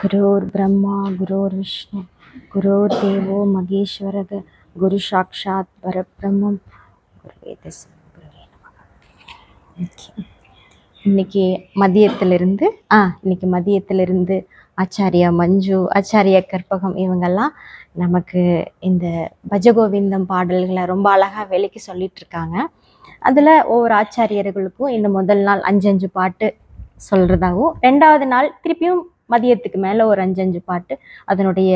குருர் பிரம்மா குருர் விஷ்ணு குருர் தேவோ மகேஸ்வரக குரு சாக்ஷாத் பரபிரம்மம் குருவே தஸ்மை குருவே நமः. இன்னைக்கு மதியத்திலிருந்து ஆச்சாரியா மஞ்சு, ஆச்சாரியா கற்பகம் இவங்கெல்லாம் நமக்கு இந்த பஜகோவிந்தம் பாடல்களை ரொம்ப அழகாக விலைக்கு சொல்லிட்டு இருக்காங்க. அதில் ஒவ்வொரு ஆச்சாரியர்களுக்கும் இந்த முதல் நாள் 5 பாட்டு சொல்கிறதாகவும், 2வது நாள் திருப்பியும் மதியத்துக்கு மேலே ஒரு 5 பாட்டு அதனுடைய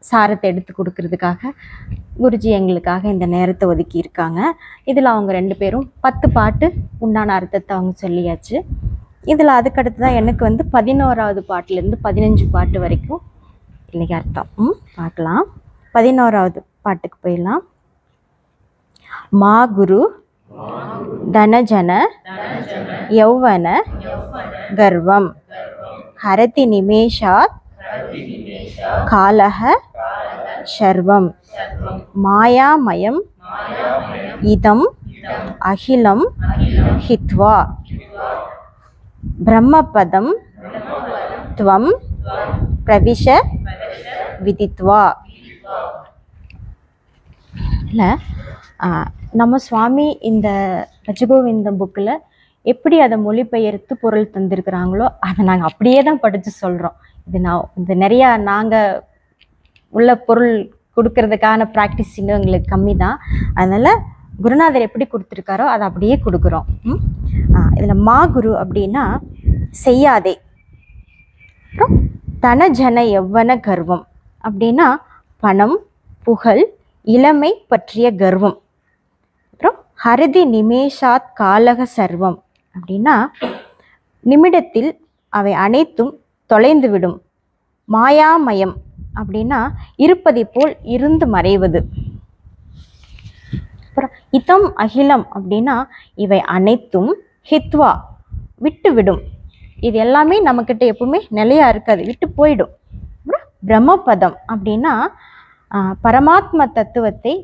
சாரத்தை எடுத்து கொடுக்கறதுக்காக குருஜி எங்களுக்காக இந்த நேரத்தை ஒதுக்கி இருக்காங்க. இதில் அவங்க 2 பேரும் 10 பாட்டு உண்டான அர்த்தத்தை அவங்க சொல்லியாச்சு. இதில் அதுக்கடுத்து தான் எனக்கு 11வது பாட்டிலேருந்து 15 பாட்டு வரைக்கும் இன்னைக்கு அர்த்தம் பார்க்கலாம். 11வது பாட்டுக்கு போயிடலாம். மா குரு தனஜன யௌவன கர்வம் ஹரதி நிமேஷாத் காலஹ சர்வம் மாயாமயம் இதம் அகிலம் ஹித்வா பிரம்மபதம் த்வம் பிரவிஷ விதித்வா. இல்லை, நம்ம சுவாமி இந்த பஜகோவிந்தம் புக்கில் எப்படி அதை மொழிபெயர்த்து பொருள் தந்திருக்கிறாங்களோ அதை நாங்கள் அப்படியே தான் படித்து சொல்கிறோம். இது நிறையா நாங்கள் உள்ள பொருள் கொடுக்கறதுக்கான ப்ராக்டிஸ் இன்னும் எங்களுக்கு கம்மி தான். அதனால் குருநாதர் எப்படி கொடுத்துருக்காரோ அதை அப்படியே கொடுக்குறோம். இதில் மா குரு அப்படின்னா செய்யாதே. அப்புறம் தனஜன யௌவன கர்வம் அப்படின்னா பணம், புகழ், இளமை பற்றிய கர்வம். அப்புறம் ஹரதி நிமேஷாத் காலக சர்வம் அப்படின்னா நிமிடத்தில் அவை அனைத்தும் தொலைந்துவிடும். மாயாமயம் அப்படின்னா இருப்பதை போல் இருந்து மறைவது. அப்புறம் இதம் அகிலம் அப்படின்னா இவை அனைத்தும் ஹித்வா விட்டுவிடும். இது எல்லாமே நம்மக்கிட்ட எப்பவுமே நிலையாக இருக்காது, விட்டு போயிடும். அப்புறம் பிரம்மபதம் அப்படின்னா பரமாத்ம தத்துவத்தை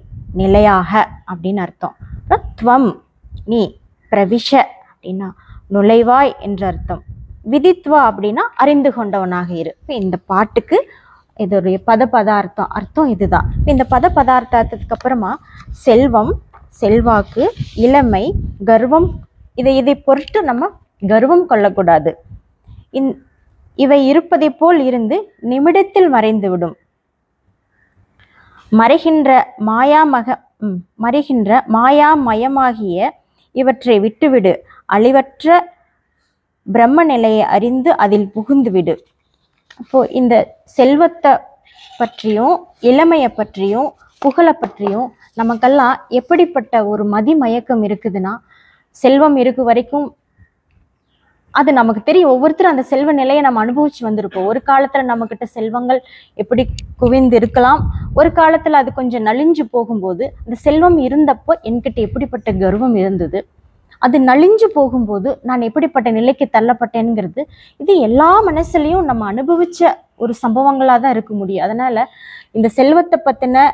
நிலையாக அப்படின்னு அர்த்தம். அப்புறம் துவம் நீ, பிரவிஷ அப்படின்னா நுழைவாய் என்ற அர்த்தம். விதித்வா அப்படின்னா அறிந்து கொண்டவனாக இரு. இந்த பாட்டுக்கு இதோடைய அர்த்தம் இதுதான். இந்த பதார்த்தத்துக்கு அப்புறமா செல்வம், செல்வாக்கு, இளமை, கர்வம், இதை பொருட்டு நம்ம கர்வம் கொள்ளக்கூடாது. இவை இருப்பதை போல் இருந்து நிமிடத்தில் மறைந்துவிடும். மறைகின்ற மாயாமயமாகிய இவற்றை விட்டுவிடு. அழிவற்ற பிரம்ம நிலையை அறிந்து அதில் புகுந்துவிடு. அப்போது இந்த செல்வத்தை பற்றியும் இளமையை பற்றியும் புகழை பற்றியும் நமக்கெல்லாம் எப்படிப்பட்ட ஒரு மதிமயக்கம் இருக்குதுன்னா, செல்வம் இருக்கு வரைக்கும் அது நமக்கு தெரியும். ஒவ்வொருத்தரும் அந்த செல்வ நிலையை நம்ம அனுபவிச்சு வந்திருக்கோம். ஒரு காலத்துல நம்மக்கிட்ட செல்வங்கள் எப்படி குவிந்து இருக்கலாம், ஒரு காலத்துல அது கொஞ்சம் நலிஞ்சு போகும்போது அந்த செல்வம் இருந்தப்போ என்கிட்ட எப்படிப்பட்ட கர்வம் இருந்தது, அது நலிஞ்சு போகும்போது நான் எப்படிப்பட்ட நிலைக்கு தள்ளப்பட்டேங்கிறது இது எல்லா மனசுலையும் நம்ம அனுபவிச்ச ஒரு சம்பவங்களாக தான் இருக்க முடியும். அதனால இந்த செல்வத்தை பற்றின,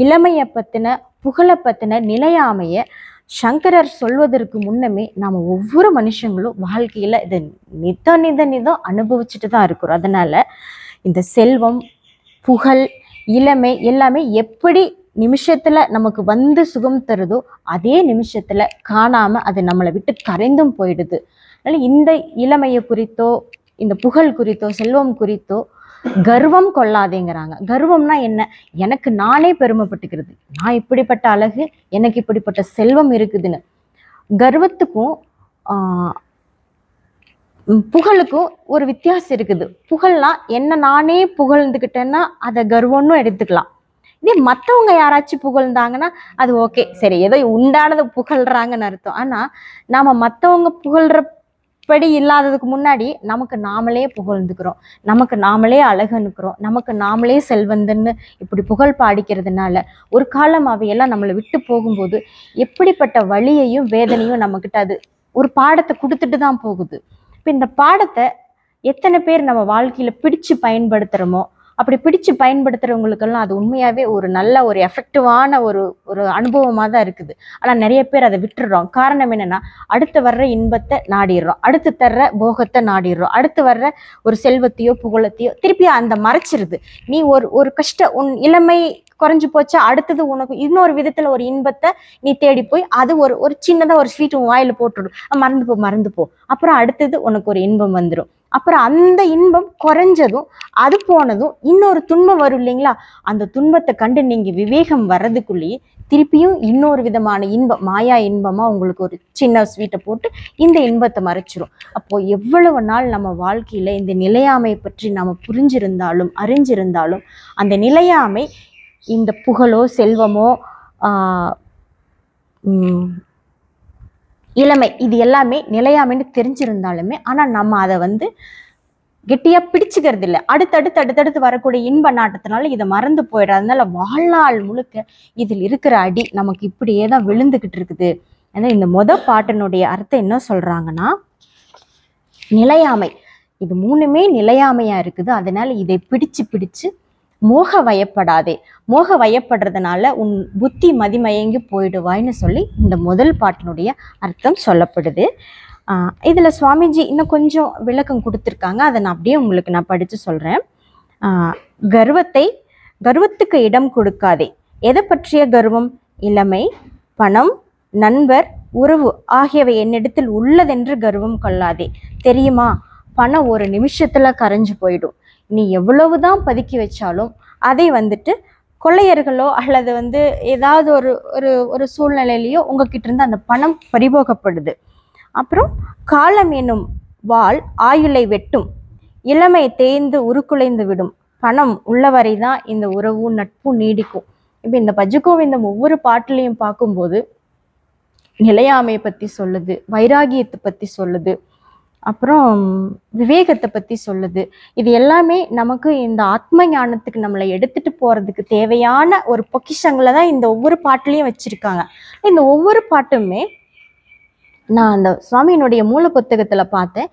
இளமையை பற்றின, புகழை பற்றின நிலையாமைய சங்கரர் சொல்வதற்கு முன்னமே நாம் ஒவ்வொரு மனுஷங்களும் வாழ்க்கையில் இதை நிதம் அனுபவிச்சுட்டு தான் இருக்கிறோம். அதனால இந்த செல்வம், புகழ், இளமை எல்லாமே எப்படி நிமிஷத்துல நமக்கு வந்து சுகம் தருதோ அதே நிமிஷத்துல காணாம அது நம்மளை விட்டு கரைந்தும் போயிடுது. அதனால இந்த இளமையை குறித்தோ இந்த புகழ் குறித்தோ செல்வம் குறித்தோ கர்வம் கொள்ளாதேங்கிறாங்க. கர்வம்னா என்ன? எனக்கு நானே பெருமைப்பட்டுக்கிறது, நான் இப்படிப்பட்ட அழகு, எனக்கு இப்படிப்பட்ட செல்வம் இருக்குதுன்னு. கர்வத்துக்கும் புகழுக்கும் ஒரு வித்தியாசம் இருக்குது. புகழ்னா என்ன நானே புகழ்ந்துக்கிட்டேன்னா அதை கர்வம்னு எடுத்துக்கலாம். இதே மற்றவங்க யாராச்சும் புகழ்ந்தாங்கன்னா அது ஓகே, சரி, ஏதோ உண்டானது புகழ்றாங்கன்னு அர்த்தம். ஆனால் நாம் மற்றவங்க புகழ்றபடி இல்லாததுக்கு முன்னாடி நமக்கு நாமளே புகழ்ந்துக்கிறோம், நமக்கு நாமளே அழகுன்னுக்கிறோம், நமக்கு நாமளே செல்வந்தன்னு இப்படி புகழ் பாடிக்கிறதுனால ஒரு காலம் அவையெல்லாம் நம்மளை விட்டு போகும்போது எப்படிப்பட்ட வலியையும் வேதனையும் நம்மக்கிட்ட அது ஒரு பாடத்தை கொடுத்துட்டு தான் போகுது. இப்போ இந்த பாடத்தை எத்தனை பேர் நம்ம வாழ்க்கையில் பிடிச்சு பயன்படுத்துகிறோமோ அப்படி பிடிச்சு பயன்படுத்துறவங்களுக்கெல்லாம் அது உண்மையாவே ஒரு நல்ல ஒரு எஃபெக்டிவான ஒரு அனுபவமா தான் இருக்குது. ஆனா நிறைய பேர் அதை விட்டுடுறோம். காரணம் என்னன்னா, அடுத்து வர்ற இன்பத்தை நாடிடுறோம், அடுத்து தர்ற போகத்தை நாடிடுறோம், அடுத்து வர்ற ஒரு செல்வத்தையோ புகழத்தையோ திருப்பி அந்த மறைச்சிருது. நீ ஒரு உன் இளமை குறைஞ்சு போச்சா, அடுத்தது உனக்கு இன்னொரு விதத்துல ஒரு இன்பத்தை நீ தேடி போய் அது ஒரு சின்னதா ஒரு ஸ்வீட் உன் வாயில போட்டுடும், மறந்து போ. அப்புறம் அடுத்தது உனக்கு ஒரு இன்பம் வந்துடும். அப்புறம் அந்த இன்பம் குறைஞ்சதும் அது போனதும் இன்னொரு துன்பம் வரும் இல்லைங்களா? அந்த துன்பத்தை கண்டு நீங்க விவேகம் வர்றதுக்குள்ளேயே திருப்பியும் இன்னொரு விதமான இன்பம், மாயா இன்பமா உங்களுக்கு ஒரு சின்ன ஸ்வீட்டை போட்டு இந்த இன்பத்தை மறைச்சிரும். அப்போ எவ்வளவு நாள் நம்ம வாழ்க்கையில இந்த நிலையாமை பற்றி நம்ம புரிஞ்சிருந்தாலும் அறிஞ்சிருந்தாலும் அந்த நிலையாமை, இந்த புகழோ செல்வமோ இளமை, இது எல்லாமே நிலையாமைன்னு தெரிஞ்சிருந்தாலுமே ஆனா நம்ம அதை கெட்டியா பிடிச்சுக்கிறது இல்லை. அடுத்தடுத்து வரக்கூடிய இன்ப நாட்டத்தினால இதை மறந்து போயிடுற. அதனால வாழ்நாள் முழுக்க இதில் இருக்கிற அடி நமக்கு இப்படியே தான் விழுந்துகிட்டு இருக்குது. ஏன்னா இந்த பாட்டினுடைய அர்த்தம் என்ன சொல்றாங்கன்னா, நிலையாமை, இது மூணுமே நிலையாமையா இருக்குது. அதனால இதை பிடிச்சு மோக வயப்படாதே, மோக வயப்படுறதுனால உன் புத்தி மதிமயங்கி போயிடுவாய்ன்னு சொல்லி இந்த முதல் பாட்டினுடைய அர்த்தம் சொல்லப்படுது. இதுல சுவாமிஜி இன்னும் கொஞ்சம் விளக்கம் கொடுத்துருக்காங்க. அதை நான் அப்படியே உங்களுக்கு நான் படிச்சு சொல்றேன். கர்வத்துக்கு இடம் கொடுக்காதே. எதை பற்றிய கர்வம்? இளமை, பணம், நண்பர், உறவு ஆகியவை என்னிடத்தில் உள்ளதென்று கர்வம் கொள்ளாதே. தெரியுமா, பணம் ஒரு நிமிஷத்துல கரைஞ்சு போயிடும். நீ எவ்வளவுதான் பதுக்கி வச்சாலும் அதை கொள்ளையர்களோ அல்லது ஏதாவது ஒரு சூழ்நிலையிலையோ உங்ககிட்ட இருந்து அந்த பணம் பறிபோகப்படுது. அப்புறம் காலம் என்னும் வாள் ஆயுளை வெட்டும், இளமை தேய்ந்து உருக்குலைந்து விடும். பணம் உள்ளவரை தான் இந்த உறவும் நட்பும் நீடிக்கும். இப்போ இந்த பஜகோவிந்தம் ஒவ்வொரு பாட்டிலையும் பார்க்கும்போது நிலையாமையை பத்தி சொல்லுது, வைராகியத்தை பத்தி சொல்லுது, அப்புறம் விவேகத்தை பத்தி சொல்லுது. இது எல்லாமே நமக்கு இந்த ஆத்ம ஞானத்துக்கு நம்மளை எடுத்துட்டு போறதுக்கு தேவையான ஒரு பொக்கிஷங்களை தான் இந்த ஒவ்வொரு பாட்டுலையும் வச்சிருக்காங்க. இந்த ஒவ்வொரு பாட்டுமே நான் அந்த சுவாமியினுடைய மூல புத்தகத்துல பார்த்தேன்.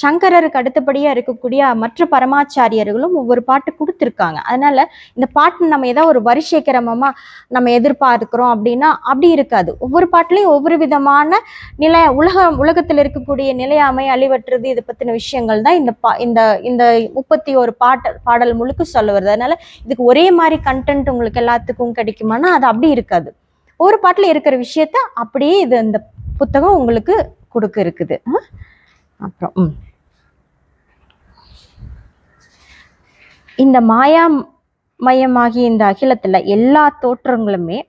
சங்கரருக்கு அடுத்தபடியா இருக்கக்கூடிய மற்ற பரமாச்சாரியர்களும் ஒவ்வொரு பாட்டு கொடுத்துருக்காங்க. அதனால இந்த பாட்டு நம்ம ஏதாவது ஒரு வரிசைக்கிரமமா நம்ம எதிர்பார்க்கிறோம் அப்படின்னா அப்படி இருக்காது. ஒவ்வொரு பாட்டுலையும் ஒவ்வொரு விதமான உலகத்துல இருக்கக்கூடிய நிலையாமை, அழிவற்றது, இதை பத்தின விஷயங்கள் தான் இந்த 31 பாடல் முழுக்க சொல்ல வருது. அதனால இதுக்கு ஒரே மாதிரி கண்டென்ட் உங்களுக்கு எல்லாத்துக்கும் கிடைக்குமானா அது அப்படி இருக்காது. ஒரு பாட்டுல இருக்கிற விஷயத்த அப்படியே இது இந்த புத்தகம் உங்களுக்கு கொடுக்க இருக்குது. அப்புறம் இந்த மாயா மயமாகிய இந்த அகிலத்துல எல்லா தோற்றங்களுமே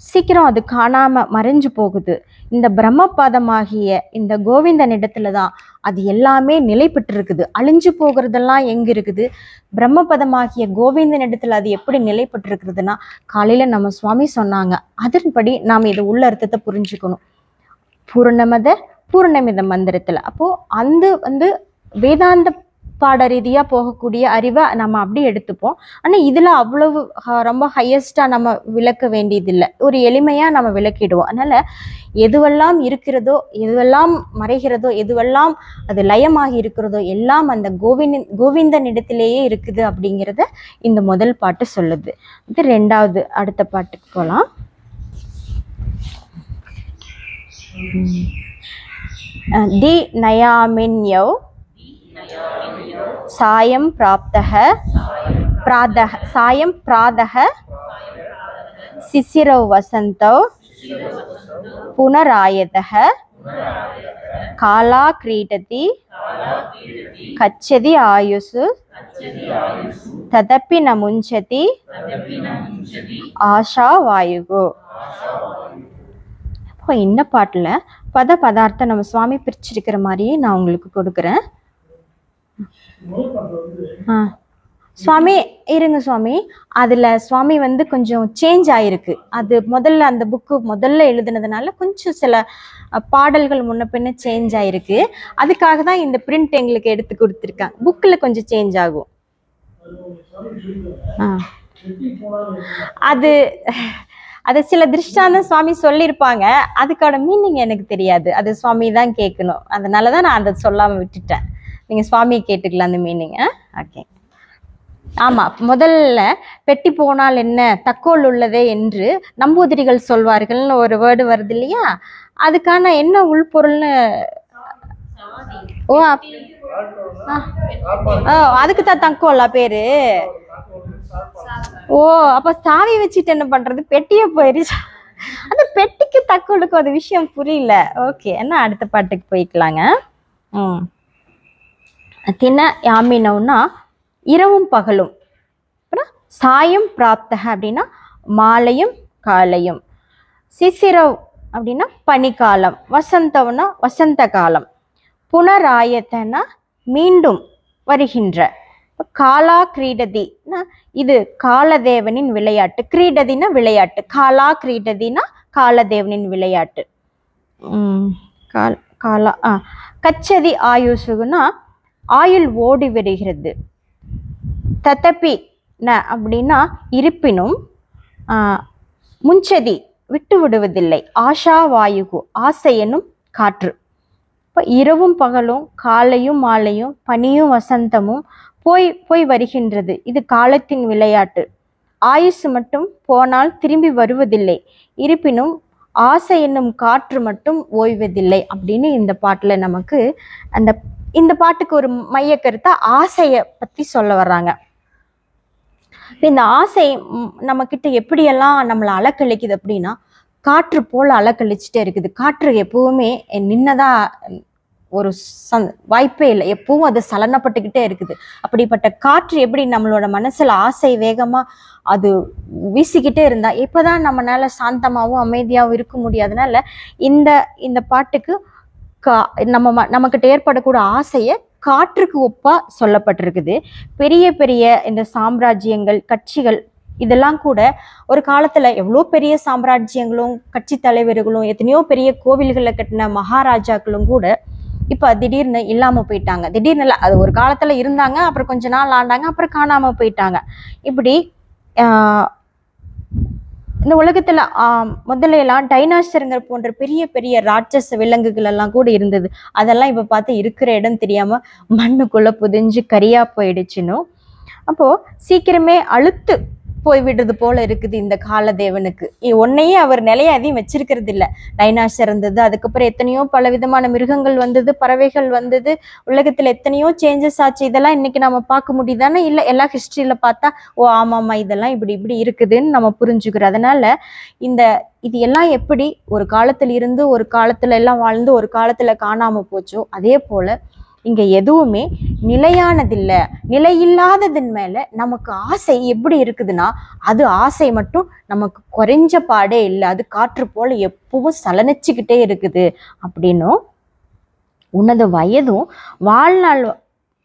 சீக்கிரம் அது காணாம மறைஞ்சு போகுது. இந்த பிரம்மபாதமாகிய இந்த கோவிந்தனிடத்துலதான் அது எல்லாமே நிலை பெற்று இருக்குது. அழிஞ்சு போகிறதெல்லாம் எங்க இருக்குது? பிரம்மபதமாகிய கோவிந்தனிடத்துல அது எப்படி நிலை பெற்று இருக்குதுன்னா, காலையில நம்ம சுவாமி சொன்னாங்க, அதன்படி நாம் இது உள்ள அர்த்தத்தை புரிஞ்சுக்கணும். பூர்ணமித மந்திரத்துல அப்போ அந்த வேதாந்த பாட ரீதியா போகக்கூடிய அறிவை நம்ம அப்படி எடுத்துப்போம். ஆனா இதுல அவ்வளவு ரொம்ப ஹையஸ்டா நம்ம விளக்க வேண்டியதில்லை, ஒரு எளிமையா நம்ம விளக்கிடுவோம். அதனால எதுவெல்லாம் இருக்கிறதோ, எதுவெல்லாம் மறைகிறதோ, எதுவெல்லாம் அது லயமாகி இருக்கிறதோ எல்லாம் அந்த கோவிந்தனிடத்திலேயே இருக்குது அப்படிங்கிறத இந்த முதல் பாட்டு சொல்லுது. இது ரெண்டாவது அடுத்த பாட்டுக்கு போகலாம். தி நயாமின்யோ சாயம் பிராதஹ சிசிரோ வசந்தோ புனராயதஹ காலா கிரீடதி கச்சதி ஆயுசு ததப்பி ந முஞ்சதி ஆஷா வாயுகோ. இப்போ இந்த பாட்டுல பதார்த்தம் நம்ம சுவாமி பிரிச்சிருக்கிற மாதிரியே நான் உங்களுக்கு கொடுக்குறேன். சுவாமி இருங்க சுவாமி, அதுல சுவாமி கொஞ்சம் சேஞ்ச் ஆயிருக்கு. அது முதல்ல அந்த புக்கு முதல்ல எழுதுனதுனால கொஞ்சம் சில பாடல்கள் முன்ன பின்ன சேஞ்ச் ஆயிருக்கு. அதுக்காக தான் இந்த பிரிண்ட் எங்களுக்கு எடுத்து கொடுத்துருக்காங்க. புக்கில் கொஞ்சம் சேஞ்ச் ஆகும். அது சில திருஷ்டாந்தம் சுவாமி சொல்லியிருப்பாங்க, அதுக்கான மீனிங் எனக்கு தெரியாது, அது சுவாமி தான் கேட்கணும். அதனால தான் நான் அதை சொல்லாமல் விட்டுட்டேன். நீங்கள் சுவாமியை கேட்டுக்கலாம் அந்த மீனிங். ஓகே. ஆமா, முதல்ல பெட்டி போனால் என்ன தக்கோல் உள்ளதே என்று நம்பூதிரிகள் சொல்வார்கள்னு ஒரு வேர்டு வருது இல்லையா, அதுக்கான என்ன உள்பொருள்னு ஓ அதுக்கு தான் தக்கோலா பேரு. ஓ அப்ப சாவி வச்சுட்டு என்ன பண்றது, பெட்டியே போயிருச்சு. அந்த பெட்டிக்கு தக்கோலுக்கும் அது விஷயம் புரியல. ஓகே, என்ன அடுத்த பாட்டுக்கு போய்க்கலாங்க. தின யாமினவுன்னா இரவும் பகலும், சாயம் பிராப்தக அப்படின்னா மாலையும் காலையும், சிசிரவ் அப்படின்னா பனிக்காலம், வசந்தம்னா வசந்த காலம், புனராயத்தனா மீண்டும் வருகின்ற, காலா கிரீடதினா இது காலதேவனின் விளையாட்டு, கிரீடதினா விளையாட்டு, காலா கிரீடதினா காலதேவனின் விளையாட்டு. காலா கச்சதி ஆயுசுகுனா ஆயுள் ஓடி வருகிறது, தத்தப்பி அப்படின்னா இருப்பினும், முஞ்சதி விட்டு விடுவதில்லை, ஆஷா வாயுகு ஆசை என்னும் காற்று. இப்போ இரவும் பகலும் காலையும் மாலையும் பனியும் வசந்தமும் போய் போய் வருகின்றது, இது காலத்தின் விளையாட்டு. ஆயுசு மட்டும் போனால் திரும்பி வருவதில்லை, இருப்பினும் ஆசை என்னும் காற்று மட்டும் ஓய்வதில்லை அப்படின்னு இந்த பாட்டில் நமக்கு இந்த பாட்டுக்கு ஒரு மைய கருத்தா ஆசையை பற்றி சொல்ல வர்றாங்க. இந்த ஆசை நம்ம கிட்ட எப்படியெல்லாம் நம்மளை அலக்கழிக்குது அப்படின்னா, காற்று போல அலக்கழிச்சுட்டே இருக்குது. காற்று எப்பவுமே நின்னதா ஒரு வாய்ப்பே இல்லை, எப்பவும் அது சலனப்பட்டுக்கிட்டே இருக்குது. அப்படிப்பட்ட காற்று எப்படி நம்மளோட மனசுல ஆசை வேகமா அது வீசிக்கிட்டே இருந்தா எப்பதான் நம்மளால சாந்தமாகவும் அமைதியாகவும் இருக்க முடியாதனால இந்த பாட்டுக்கு நமக்கிட்ட ஏற்படக்கூடிய ஆசையை காற்றுக்கு ஒப்பா சொல்லப்பட்டிருக்குது. பெரிய பெரிய இந்த சாம்ராஜ்யங்கள் கட்சிகள் இதெல்லாம் கூட ஒரு காலத்துல எவ்வளோ பெரிய சாம்ராஜ்யங்களும் கட்சி தலைவர்களும் எத்தனையோ பெரிய கோவில்களை கட்டின மகாராஜாக்களும் கூட இப்ப திடீர்னு இல்லாம போயிட்டாங்க. திடீர்னு அது ஒரு காலத்துல இருந்தாங்க, அப்புறம் கொஞ்ச நாள் ஆண்டாங்க, அப்புறம் காணாம போயிட்டாங்க. இப்படி இந்த உலகத்துல முதல்ல எல்லாம் டைனாசருங்கிற போன்ற பெரிய பெரிய ராட்சச விலங்குகள் எல்லாம் கூட இருந்தது. அதெல்லாம் இப்ப பார்த்து இருக்கிற இடம் தெரியாம மண்ணுக்குள்ள புதிஞ்சு கரியா போயிடுச்சுன்னு, அப்போ சீக்கிரமே அழுத்து போய்விடுறது போல இருக்குது இந்த காலதேவனுக்கு. ஒன்னையே அவர் நிலையாதையும் வச்சிருக்கிறது இல்லை. டைனாசர் இருந்தது, அதுக்கப்புறம் எத்தனையோ பல விதமான மிருகங்கள் வந்தது, பறவைகள் வந்தது, உலகத்துல எத்தனையோ சேஞ்சஸ் ஆச்சு. இதெல்லாம் இன்னைக்கு நம்ம பார்க்க முடியுதானே? இல்லை, எல்லா ஹிஸ்டரியில பார்த்தா ஓ ஆமாம்மா இதெல்லாம் இப்படி இப்படி இருக்குதுன்னு நம்ம புரிஞ்சுக்கிறோம். அதனால இது எல்லாம் எப்படி ஒரு காலத்துல இருந்து ஒரு காலத்துல எல்லாம் வாழ்ந்து ஒரு காலத்துல காணாம போச்சோ, அதே போல இங்க எதுவுமே நிலையானதில்லை. நிலையில்லாததன் மேல நமக்கு ஆசை எப்படி இருக்குதுன்னா, அது ஆசை மட்டும் நமக்கு குறைஞ்ச பாடே இல்லை, அது காற்று போல எப்பவும் சலனிச்சுக்கிட்டே இருக்குது அப்படின்னும், உன்னது வயதும் வாழ்நாள்,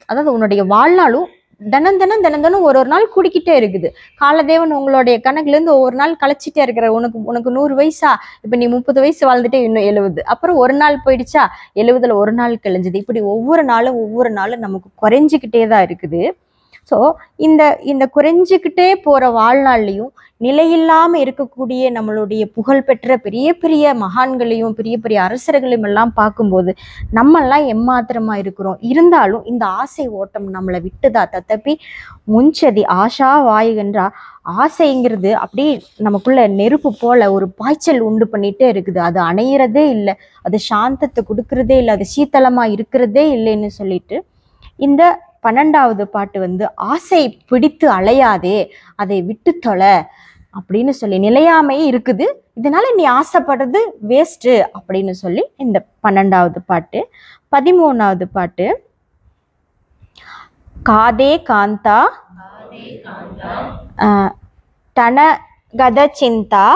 அதாவது உன்னுடைய வாழ்நாளும் தினம் தினம் ஒரு நாள் கூடிக்கிட்டே இருக்குது. காலதேவன் உங்களுடைய கணக்குல இருந்து ஒவ்வொரு நாள் கழிச்சிட்டே இருக்கிற. உனக்கு 100 வயசா, இப்ப நீ 30 வயசு வாழ்ந்துட்டே இன்னும் 70, அப்புறம் ஒரு நாள் போயிடுச்சா 70ல ஒரு நாள் கழிஞ்சது. இப்படி ஒவ்வொரு நாளும் நமக்கு குறைஞ்சிக்கிட்டே தான் இருக்குது. ஸோ இந்த குறைஞ்சிக்கிட்டே போற வாழ்நாள்லையும் நிலையில்லாம இருக்கக்கூடிய நம்மளுடைய புகழ்பெற்ற பெரிய பெரிய மகான்களையும் பெரிய பெரிய அரசர்களையும் எல்லாம் பார்க்கும்போது நம்மெல்லாம் எம்மாத்திரமா இருக்கிறோம். இருந்தாலும் இந்த ஆசை ஓட்டம் நம்மளை விட்டுதா தத்தப்பி முஞ்சதி ஆஷா வாயுகின்றா. ஆசைங்கிறது அப்படி நமக்குள்ள நெருப்பு போல ஒரு பாய்ச்சல் உண்டு பண்ணிட்டே இருக்குது. அது அணையிறதே இல்லை, அது சாந்தத்தை கொடுக்கறதே இல்லை, அது சீத்தளமா இருக்கிறதே இல்லைன்னு சொல்லிட்டு இந்த 12வது பாட்டு ஆசை பிடித்து அலையாதே, அதை விட்டு தொலை அப்படின்னு சொல்லி, நிலையாமையே இருக்குது, இதனால நீ ஆசைப்படுறது வேஸ்ட்டு அப்படின்னு சொல்லி இந்த 12வது பாட்டு. 13வது பாட்டு காதே காந்தா தன கத சிந்தா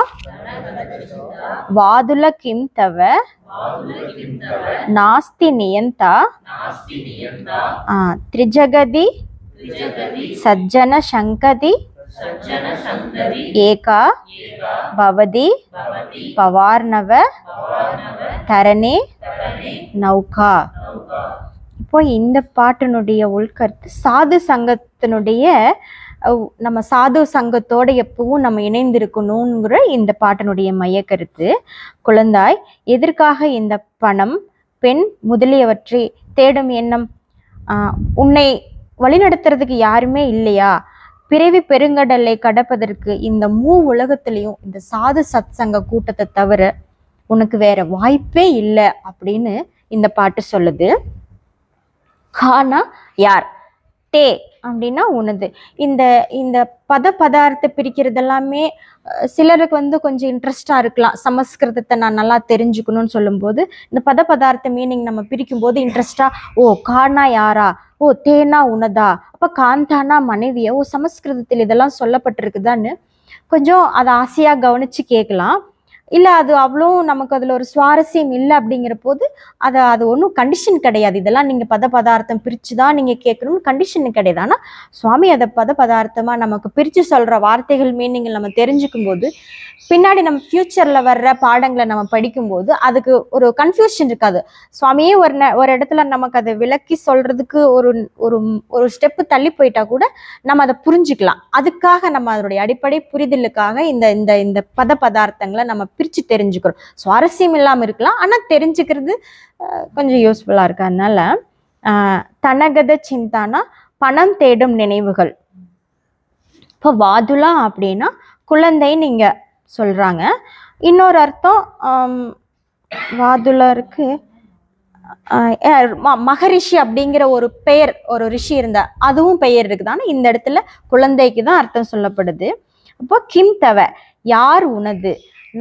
வாதுல கிம் தவ நாஸ்தி நியந்தா த்ரிஜகதி சஜ்ஜன சங்கதி ஏகா பவதி பவார்ணவ தரணே நௌகா. இப்போ இந்த பாட்டினுடைய உள்கருத்து சாது சங்கத்தினுடைய, நம்ம சாது சங்கத்தோட எப்பவும் நம்ம இணைந்திருக்கணுங்கிற இந்த பாட்டினுடைய மைய கருத்து. குழந்தாய், எதற்காக இந்த பணம் பெண் முதலியவற்றை தேடும் எண்ணம்? உன்னை வழிநடத்துறதுக்கு யாருமே இல்லையா? பிறவி பெருங்கடலை கடப்பதற்கு இந்த உலகத்திலையும் இந்த சாது சத் சங்க கூட்டத்தை தவிர உனக்கு வேற வாய்ப்பே இல்லை அப்படின்னு இந்த பாட்டு சொல்லுது. கானா யார், தே அப்படின்னா உனது. இந்த இந்த பதார்த்த பிரிக்கிறது எல்லாமே சிலருக்கு வந்து கொஞ்சம் இன்ட்ரெஸ்டா இருக்கலாம். சமஸ்கிருதத்தை நான் நல்லா தெரிஞ்சுக்கணும்னு சொல்லும்போது இந்த பதார்த்த மீனிங் நம்ம பிரிக்கும் போது இன்ட்ரெஸ்டா, ஓ கானா யாரா, ஓ தேனா உனதா, அப்ப காந்தானா மனைவியா, ஓ சமஸ்கிருதத்தில் இதெல்லாம் சொல்லப்பட்டிருக்குதான்னு கொஞ்சம் அதை ஆசையா கவனிச்சு கேட்கலாம். இல்லை அது அவ்வளோ நமக்கு அதில் ஒரு சுவாரஸ்யம் இல்லை அப்படிங்கிற போது அது ஒன்றும் கண்டிஷன் கிடையாது. இதெல்லாம் நீங்கள் பதார்த்தம் பிரித்து தான் நீங்கள் கேட்கணும்னு கண்டிஷன் கிடையாது. ஆனால் சுவாமி அதை பதார்த்தமாக நமக்கு பிரித்து சொல்கிற வார்த்தைகள் மீனிங்கள் நம்ம தெரிஞ்சுக்கும் போது பின்னாடி நம்ம ஃப்யூச்சரில் வர்ற பாடங்களை நம்ம படிக்கும்போது அதுக்கு ஒரு கன்ஃபியூஷன் இருக்காது. சுவாமியே ஒரு இடத்துல நமக்கு அதை விளக்கி சொல்கிறதுக்கு ஒரு ஒரு ஒரு ஸ்டெப்பு தள்ளி போயிட்டா கூட நம்ம அதை புரிஞ்சுக்கலாம். அதுக்காக நம்ம அதனுடைய அடிப்படை புரிதலுக்காக இந்த இந்த இந்த பதார்த்தங்களை நம்ம பிரித்து தெரிஞ்சுக்கிறோம். சுவாரஸ்யம் இல்லாமல் இருக்கலாம், ஆனால் தெரிஞ்சுக்கிறது கொஞ்சம் யூஸ்ஃபுல்லாக இருக்கு. அதனால தனகத சிந்தானா பணம் தேடும் நினைவுகள். இப்போ வாதுலா அப்படின்னா குழந்தை நீங்க சொல்றாங்க. இன்னொரு அர்த்தம் வாதுலருக்கு மகரிஷி அப்படிங்கிற ஒரு பெயர், ஒரு ரிஷி இருந்தா அதுவும் பெயர் இருக்குது. ஆனால் இந்த இடத்துல குழந்தைக்கு தான் அர்த்தம் சொல்லப்படுது. அப்போ கிம் தவ யார் உனது,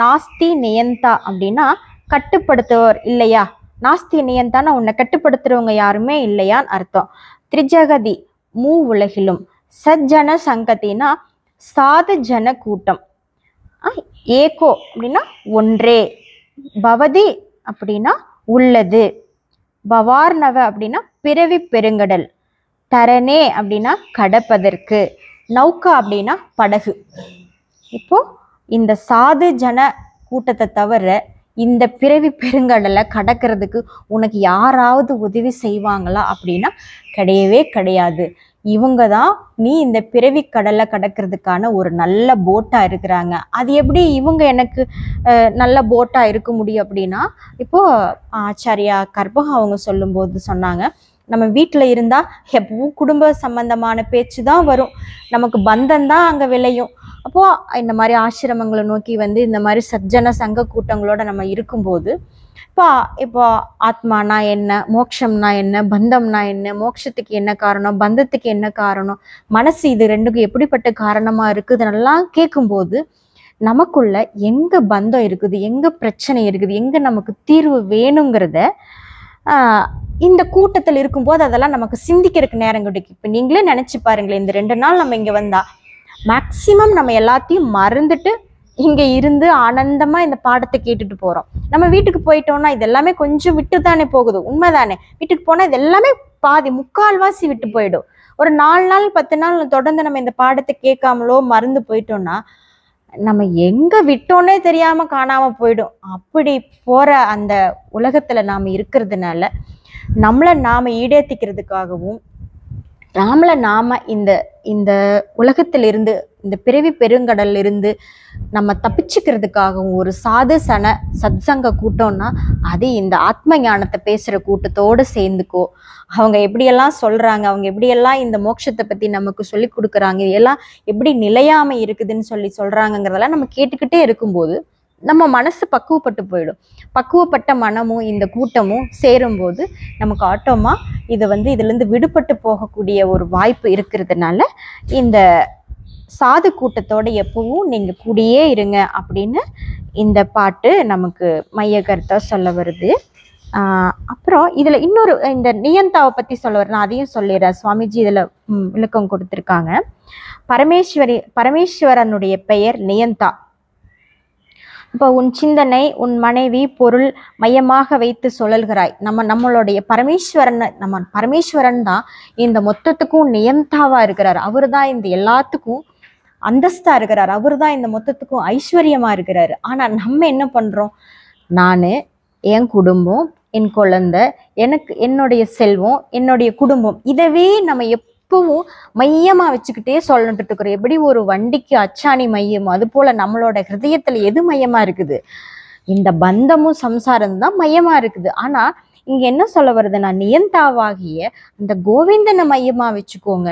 நாஸ்தி நியந்தா அப்படின்னா கட்டுப்படுத்துவர் இல்லையா, நாஸ்தி நியந்தான்னா உன்னை கட்டுப்படுத்துறவங்க யாருமே இல்லையான்னு அர்த்தம். திரிஜகதி உலகிலும், சஜ்ஜன சங்கத்தினா சாது ஜன கூட்டம், ஏகோ அப்படின்னா ஒன்றே, பவதி அப்படின்னா உள்ளது, பவார்ணவ அப்படின்னா பிறவி பெருங்கடல், தரணே அப்படின்னா கடப்பதற்கு, நௌகா அப்படின்னா படகு. இப்போ இந்த சாது ஜன கூட்டத்தை தவிர இந்த பிறவி பெருங்கடலை கடக்கிறதுக்கு உனக்கு யாராவது உதவி செய்வாங்களா அப்படின்னா கிடையவே கிடையாது. இவங்க தான் நீ இந்த பிறவி கடலை கடக்கிறதுக்கான ஒரு நல்ல போட்டா இருக்கிறாங்க. அது எப்படி இவங்க எனக்கு நல்ல போட்டா இருக்க முடியும் அப்படின்னா, இப்போ ஆச்சாரியா கர்பகம் அவங்க சொல்லும்போது சொன்னாங்க, நம்ம வீட்டில் இருந்தால் எப்பவும் குடும்ப சம்பந்தமான பேச்சு தான் வரும், நமக்கு பந்தம் தான் அங்கே விளையும். அப்போது இந்த மாதிரி ஆசிரமங்களை நோக்கி வந்து இந்த மாதிரி சஜ்ஜன சங்க கூட்டங்களோட நம்ம இருக்கும்போது இப்போ ஆத்மானா என்ன, மோட்சம்னா என்ன, பந்தம்னா என்ன, மோட்சத்துக்கு என்ன காரணம், பந்தத்துக்கு என்ன காரணம், மனசு இது ரெண்டுக்கும் எப்படிப்பட்ட காரணமா இருக்குதுன்னெல்லாம் கேட்கும்போது நமக்குள்ள எங்க பந்தம் இருக்குது, எங்க பிரச்சனை இருக்குது, எங்க நமக்கு தீர்வு வேணுங்கிறத இந்த கூட்டத்தில் இருக்கும்போது அதெல்லாம் நமக்கு சிந்திக்கிறதுக்கு நேரம் கிடைக்கும். இப்போ நீங்களே நினைச்சு பாருங்களேன், இந்த 2 நாள் நம்ம இங்க வந்தா மேக்சிமம் நம்ம எல்லாத்தையும் மறந்துட்டு இங்க இருந்து ஆனந்தமா இந்த பாடத்தை கேட்டுட்டு போறோம். நம்ம வீட்டுக்கு போயிட்டோம்னா இது எல்லாமே கொஞ்சம் விட்டு தானே போகுது, உண்மைதானே? வீட்டுக்கு போனா இது எல்லாமே பாதி முக்கால்வாசி விட்டு போயிடும். ஒரு 4 நாள் 10 நாள் தொடர்ந்து நம்ம இந்த பாடத்தை கேட்காமலோ மறந்து போயிட்டோம்னா நம்ம எங்க விட்டோன்னே தெரியாம காணாம போயிடும். அப்படி போற அந்த உலகத்துல நாம இருக்கிறதுனால நம்மளை நாம ஈடேத்திக்கிறதுக்காகவும் நாம இந்த இந்த உலகத்திலிருந்து, இந்த பிறவி பெருங்கடல்ல இருந்து நம்ம தப்பிச்சுக்கிறதுக்காகவும் ஒரு சாது சத்சங்க கூட்டம்னா அது இந்த ஆத்ம ஞானத்தை பேசுற கூட்டத்தோடு சேர்ந்துக்கோ. அவங்க எப்படியெல்லாம் சொல்றாங்க, அவங்க எப்படியெல்லாம் இந்த மோட்சத்தை பத்தி நமக்கு சொல்லி கொடுக்குறாங்க, இதெல்லாம் எப்படி நிலையாம இருக்குதுன்னு சொல்றாங்கிறதெல்லாம் நம்ம கேட்டுக்கிட்டே இருக்கும்போது நம்ம மனசு பக்குவப்பட்டு போயிடும். பக்குவப்பட்ட மனமும் இந்த கூட்டமும் சேரும்போது நமக்கு ஆட்டோமா இது வந்து இதுலேருந்து விடுபட்டு போகக்கூடிய ஒரு வாய்ப்பு இருக்கிறதுனால இந்த சாது கூட்டத்தோட எப்பவும் நீங்கள் கூடியே இருங்க அப்படின்னு இந்த பாட்டு நமக்கு மைய கருத்தா சொல்ல வருது. அப்புறம் இதில் இன்னொரு இந்த நியந்தாவை பற்றி சொல்ல வர, நான் அதையும் சொல்லிடுறேன். சுவாமிஜி இதில் விளக்கம் கொடுத்துருக்காங்க. பரமேஸ்வரனுடைய பெயர் நியந்தா. இப்போ உன் சிந்தனை, உன் மனைவி, பொருள் மையமாக வைத்து சுழல்கிறாய். நம்மளுடைய பரமேஸ்வரன் தான் இந்த மொத்தத்துக்கும் நியந்தாவா இருக்கிறார். அவரு தான் இந்த எல்லாத்துக்கும் அந்தஸ்தா இருக்கிறார். அவரு தான் இந்த மொத்தத்துக்கும் ஐஸ்வர்யமா இருக்கிறாரு. ஆனா நம்ம என்ன பண்றோம், நான், என் குடும்பம், என் குழந்தை, என்னுடைய செல்வம், என்னுடைய குடும்பம், இதவே நம்ம எப்பவும் மையமா வச்சுக்கிட்டே சொல்லிட்டு இருக்கிறோம். எப்படி ஒரு வண்டிக்கு அச்சாணி மையம், அது போல நம்மளோட ஹிருதயத்துல எது மையமா இருக்குது, இந்த பந்தமும் சம்சாரம் தான் மையமா இருக்குது. ஆனா இங்க என்ன சொல்ல வருதுன்னா, நியந்தாவாகிய அந்த கோவிந்தனை மையமா வச்சுக்கோங்க.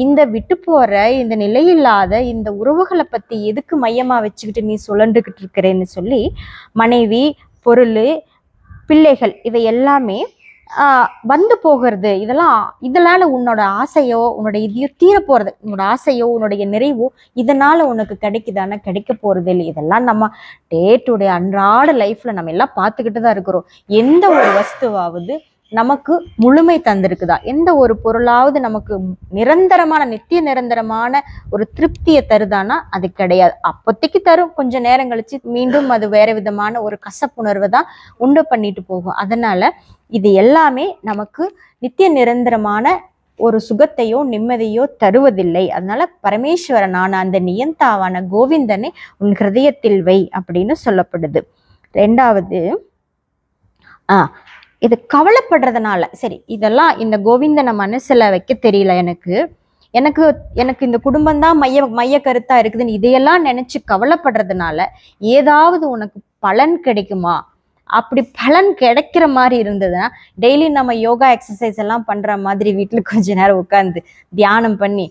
இந்த விட்டு போற இந்த நிலையில்லாத இந்த உறவுகளை பத்தி எதுக்கு மையமா வச்சுக்கிட்டு நீ சுழண்டுகிட்டு இருக்கிறேன்னு சொல்லி மனைவி, பொருள், பிள்ளைகள் இவை எல்லாமே வந்து போகிறது. இதனால உன்னோட ஆசையோ உன்னோட இதையோ தீர போறது, உன்னோட ஆசையோ உன்னுடைய நிறைவோ இதனால உனக்கு கிடைக்குதானே? கிடைக்க போறது இல்லை. இதெல்லாம் நம்ம டே டு டே அன்றாட லைஃப்ல நம்ம எல்லாம் பார்த்துக்கிட்டு தான் இருக்கிறோம். எந்த ஒரு வஸ்துவாவது நமக்கு முழுமை தந்திருக்குதா? எந்த ஒரு பொருளாவது நமக்கு நிரந்தரமான நித்திய நிரந்தரமான ஒரு திருப்தியை தருதானா? அது கிடையாது. அப்போதைக்கு தரும், கொஞ்ச நேரம் கழிச்சு மீண்டும் அது வேற விதமான ஒரு கசப்புணர்வை தான் உண்டு பண்ணிட்டு போகும். அதனால இது எல்லாமே நமக்கு நித்திய நிரந்தரமான ஒரு சுகத்தையோ நிம்மதியோ தருவதில்லை. அதனால பரமேஸ்வரனான அந்த நியந்தாவான கோவிந்தனை உன் ஹிருதயத்தில் வை அப்படின்னு சொல்லப்படுது. ரெண்டாவது, இது கவலைப்படுறதுனால, சரி இதெல்லாம் இந்த கோவிந்தனை மனசுல வைக்க தெரியல, எனக்கு எனக்கு எனக்கு இந்த குடும்பம் தான் மைய கருத்தா இருக்குதுன்னு இதையெல்லாம் நினைச்சு கவலைப்படுறதுனால ஏதாவது உனக்கு பலன் கிடைக்குமா? அப்படி பலன் கிடைக்கிற மாதிரி இருந்ததுன்னா டெய்லி நம்ம யோகா எக்ஸசைஸ் எல்லாம் பண்ற மாதிரி வீட்டுல கொஞ்ச நேரம் உட்காந்து தியானம் பண்ணி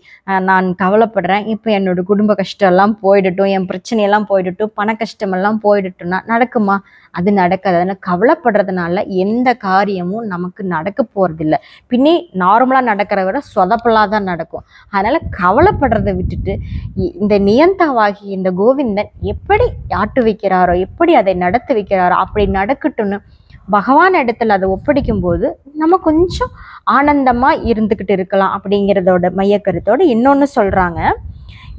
நான் கவலைப்படுறேன், இப்போ என்னோட குடும்ப கஷ்டம் எல்லாம் போயிடட்டும், என் பிரச்சனையெல்லாம் போயிடட்டும், பண கஷ்டம் எல்லாம் போயிடட்டும்னா நடக்குமா? அது நடக்காது. அதனால கவலைப்படுறதுனால எந்த காரியமும் நமக்கு நடக்க போறதில்லை. பின்னே நார்மலா நடக்கிறத விட சொதப்பலாதான் நடக்கும். அதனால கவலைப்படுறதை விட்டுட்டு இந்த நியந்தாவாகி இந்த கோவிந்தன் எப்படி ஆட்டு வைக்கிறாரோ, எப்படி அதை நடத்தி வைக்கிறாரோ அப்படி நடக்கட்டும்னு பகவான் இடத்துல அதை ஒப்படைக்கும் போது நம்ம கொஞ்சம் ஆனந்தமா இருந்துகிட்டு இருக்கலாம் அப்படிங்கிறதோட மையக்கருத்தோட இன்னொன்னு சொல்றாங்க,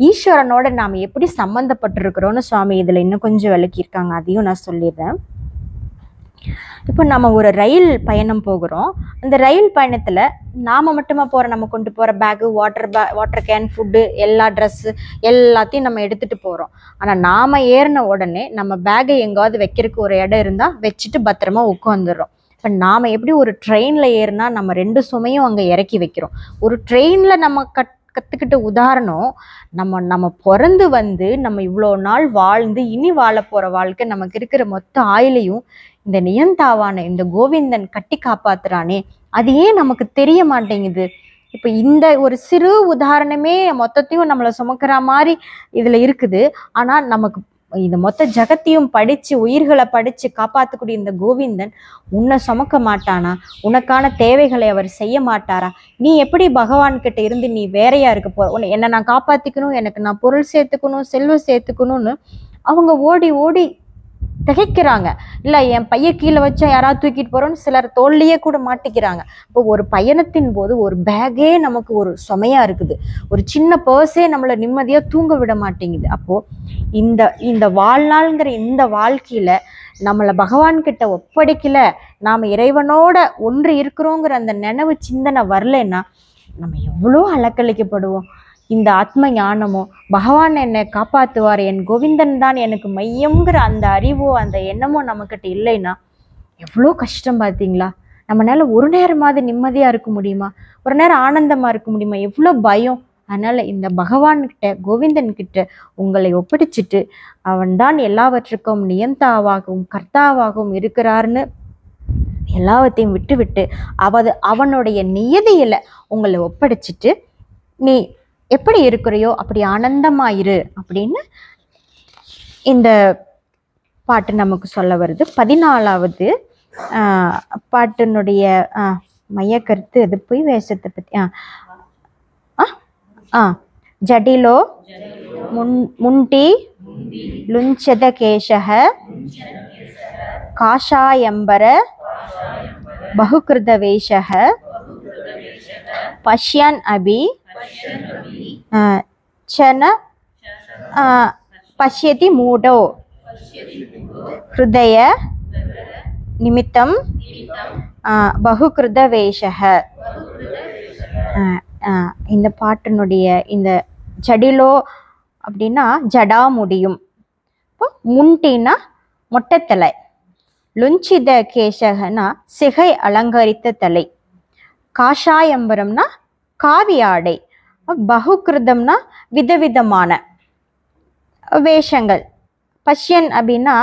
ஈஸ்வரனோட நாம் எப்படி சம்பந்தப்பட்டிருக்கிறோன்னு சுவாமி இதுல இன்னும் கொஞ்சம் விளக்கியிருக்காங்க. அதையும் நான் சொல்லிடுறேன். இப்போ நம்ம ஒரு ரயில் பயணம் போகிறோம். அந்த ரயில் பயணத்துல நாம மட்டுமா போறோம்? நம்ம கொண்டு போற பேகு, வாட்டர் கேன், ஃபுட்டு, எல்லா ட்ரெஸ்ஸு எல்லாத்தையும் நம்ம எடுத்துட்டு போறோம். ஆனா நாம ஏறின உடனே நம்ம பேகை எங்காவது வைக்கிறதுக்கு ஒரு இடம் இருந்தா வச்சுட்டு பத்திரமா உட்காந்துடுறோம். இப்போ நாம எப்படி ஒரு ட்ரெயின்ல ஏறினா நம்ம 2 சுமையும் அங்க இறக்கி வைக்கிறோம். ஒரு ட்ரெயின்ல நம்ம கத்துக்கிட்ட உதாரணம், நம்ம பிறந்து வந்து நம்ம இவ்வளோ நாள் வாழ்ந்து இனி வாழ போற வாழ்க்கை நமக்கு இருக்கிற மொத்த ஆயுளையும் இந்த நியந்தாவான இந்த கோவிந்தன் கட்டி காப்பாத்துறானே, அது ஏன் நமக்கு தெரிய மாட்டேங்குது? இப்ப இந்த ஒரு சிறு உதாரணமே மொத்தத்தையும் நம்மளை சுமக்கிற மாதிரி இதுல இருக்குது. ஆனா நமக்கு இந்த மொத்த ஜகத்தையும் படிச்சு உயிர்களை படிச்சு காப்பாற்றக்கூடிய இந்த கோவிந்தன் உன்னை சுமக்க மாட்டானா? உனக்கான தேவைகளை அவர் செய்ய மாட்டாரா? நீ எப்படி பகவான் கிட்ட இருந்து நீ வேறையா இருக்க போற? என்னை நான் காப்பாத்திக்கணும், எனக்கு நான் பொருள் சேர்த்துக்கணும், செல்வம் சேர்த்துக்கணும்னு அவங்க ஓடி ஓடி திகைக்கிறாங்க. இல்ல என் பைய கீழே வச்சா யாராவது தூக்கிட்டு போறோம்னு சிலர் தோல்லையே கூட மாட்டிக்கிறாங்க. இப்போ ஒரு பயணத்தின் போது ஒரு பேக்கே நமக்கு ஒரு சுமையா இருக்குது, ஒரு சின்ன பர்ஸே நம்மளை நிம்மதியா தூங்க விட மாட்டேங்குது. அப்போ இந்த வாழ்நாள்ங்கிற இந்த வாழ்க்கையில நம்மளை பகவான் கிட்ட ஒப்படைக்கல, நாம இறைவனோட ஒன்று இருக்கிறோங்கிற அந்த நினைவு சிந்தனை வரலைன்னா நம்ம எவ்வளோ அலக்களிக்கப்படுவோம். இந்த ஆத்ம ஞானமோ பகவான் என்னை காப்பாற்றுவார், என் கோவிந்தன் தான் எனக்கு மையம்ங்கிற அந்த அறிவோ அந்த எண்ணமோ நம்மக்கிட்ட இல்லைன்னா எவ்வளோ கஷ்டம் பார்த்தீங்களா? நம்மளால ஒரு நேரமாவது நிம்மதியா இருக்க முடியுமா? ஒரு நேரம் ஆனந்தமா இருக்க முடியுமா? எவ்வளோ பயம். அதனால இந்த பகவான்கிட்ட கோவிந்தன் கிட்ட உங்களை ஒப்படைச்சிட்டு அவன் தான் எல்லாவற்றுக்கும் நியந்தாவாகவும் கர்த்தாவாகவும் இருக்கிறார்னு எல்லாவற்றையும் விட்டு விட்டு அவனுடைய நியதியில உங்களை ஒப்படைச்சிட்டு நீ எப்படி இருக்கிறையோ அப்படி ஆனந்தமாயிரு அப்படின்னு இந்த பாட்டு நமக்கு சொல்ல வருது. 14வது பாட்டினுடைய மைய கருத்து இது போய் வேஷத்தை பத்தி ஜடிலோ முண்டி லுஞ்சத கேசக காஷாயம்பர பகுகிருத வேஷக பஷ்யன் அபி சன பஷ்யதி மூடோ ஹிருதய நிமித்தம் பகுகிருத வேஷக. இந்த பாட்டினுடைய இந்த ஜடிலோ அப்படின்னா ஜடா முடியும், இப்போ முண்டினா மொட்டைத்தலை, லுஞ்சித கேசகனா சிகை அலங்கரித்த தலை, காஷாயம்பரம்னா காவி ஆடை, பகுகிருதம்னா விதவிதமான வேஷங்கள், பஷ்யன் அப்படின்னா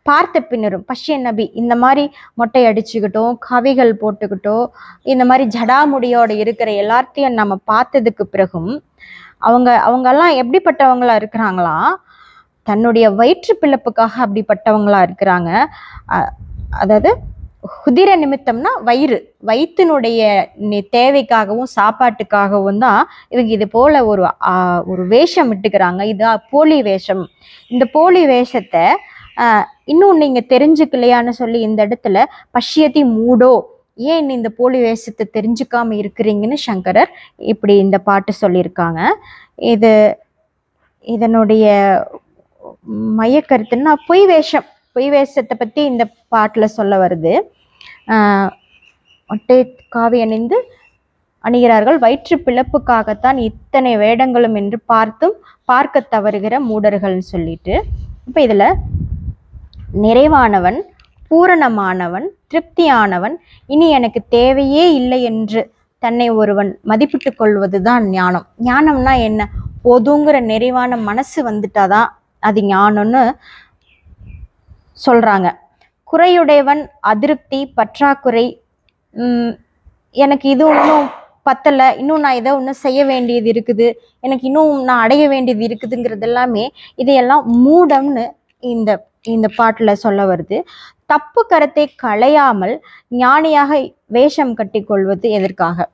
பார்த்த பின்னரும், பஷ்யன் நபி இந்த மாதிரி மொட்டை அடிச்சுக்கிட்டோம், கவிகள் போட்டுக்கிட்டோ, இந்த மாதிரி ஜடாமுடியோட இருக்கிற எல்லாத்தையும் நம்ம பார்த்ததுக்கு பிறகும் அவங்கெல்லாம் எப்படிப்பட்டவங்களா இருக்கிறாங்களாம், தன்னுடைய வயிற்று பிளப்புக்காக அப்படிப்பட்டவங்களா இருக்கிறாங்க. அதாவது குதிர நிமித்தம்னா வயிற்றினுடைய தேவைக்காகவும் சாப்பாட்டுக்காகவும் தான் இவங்க இது போல ஒரு வேஷம் விட்டுக்கிறாங்க. இது போலி வேஷம். இந்த போலி வேஷத்தை இன்னும் நீங்க தெரிஞ்சுக்கலையான்னு சொல்லி இந்த இடத்துல பஷ்யதி மூடோ, ஏன் இந்த போலி வேஷத்தை தெரிஞ்சுக்காம இருக்கிறீங்கன்னு சங்கரர் இப்படி இந்த பாட்டு சொல்லியிருக்காங்க. இதனுடைய மையக்கருத்துன்னா பொய் வேஷத்தை பத்தி இந்த பாட்டுல சொல்ல வருது. ஒட்டை காவி அணிந்து அணிகிறார்கள், வயிற்று பிளப்புக்காகத்தான் இத்தனை வேடங்களும் என்று பார்க்க தவறுகிற மூடர்கள்னு சொல்லிட்டு, இப்ப இதுல நிறைவானவன், பூரணமானவன், திருப்தியானவன், இனி எனக்கு தேவையே இல்லை என்று தன்னை ஒருவன் மதிப்பிட்டு கொள்வதுதான் ஞானம். ஞானம்னா என்ன? போதுங்கிற நிறைவான மனசு வந்துட்டாதான் அது ஞானம்னு சொல்றாங்க. குறையுடையவன், அதிருப்தி, பற்றாக்குறை, எனக்கு இது ஒன்றும் பத்தலை, இன்னும் நான் இதை ஒன்றும் செய்ய வேண்டியது இருக்குது, எனக்கு இன்னும் நான் அடைய வேண்டியது இருக்குதுங்கிறது எல்லாமே இதையெல்லாம் மூடம்னு இந்த பாட்டுல சொல்ல வருது. தப்பு கருத்தை களையாமல் ஞானியாக வேஷம் கட்டி கொள்வது எதற்காக?